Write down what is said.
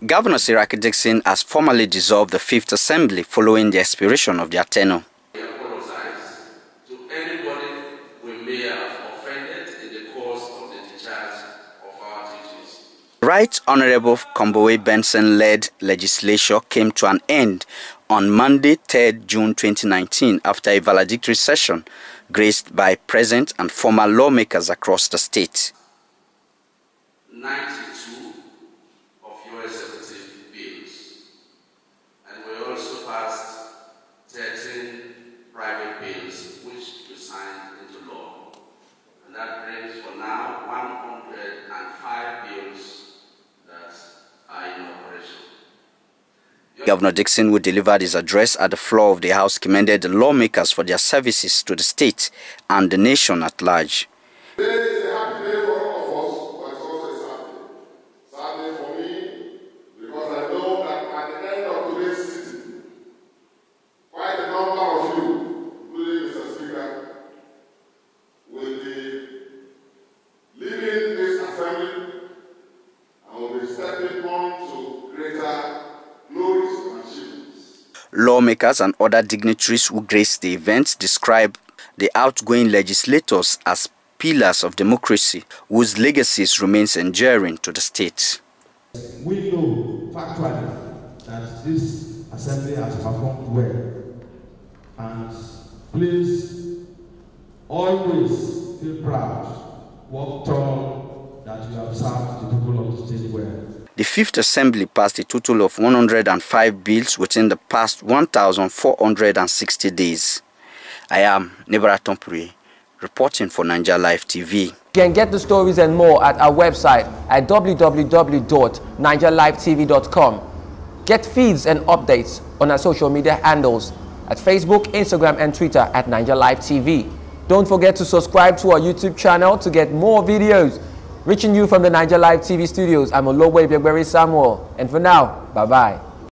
Governor Siraki Dickson has formally dissolved the 5th Assembly following the expiration of their tenure. We apologize to anybody we may have offended in the course of the discharge of our duties. Right Honorable Kombowe Benson-led legislature came to an end on Monday, 3rd June 2019, after a valedictory session graced by present and former lawmakers across the state. 92 of your executive bills, and we also passed 13 private bills which we signed into law, and that brings for now 105 bills that are in operation. Governor Dickson, who delivered his address at the floor of the House, commended the lawmakers for their services to the state and the nation at large. Today is a happy day for all of us, but it's also a sad day. Sad day for me, because I know that at the end of today's sitting, quite a number of you, including Mr. Speaker, will be leaving this assembly and will be stepping on to greater glories and achievements. Lawmakers and other dignitaries who graced the event described the outgoing legislators as pillars of democracy, whose legacies remains enduring to the state. We know factually that this assembly has performed well, and please always feel proud, work on that you have served the people of the state well. The 5th Assembly passed a total of 105 bills within the past 1,460 days. I am Nebara Tompuri, reporting for Niger Live TV. You can get the stories and more at our website at www.nigerlivetv.com. Get feeds and updates on our social media handles at Facebook, Instagram, and Twitter at Niger Live TV. Don't forget to subscribe to our YouTube channel to get more videos. Reaching you from the Niger Live TV studios, I'm Olowe Begberi Samuel. And for now, bye-bye.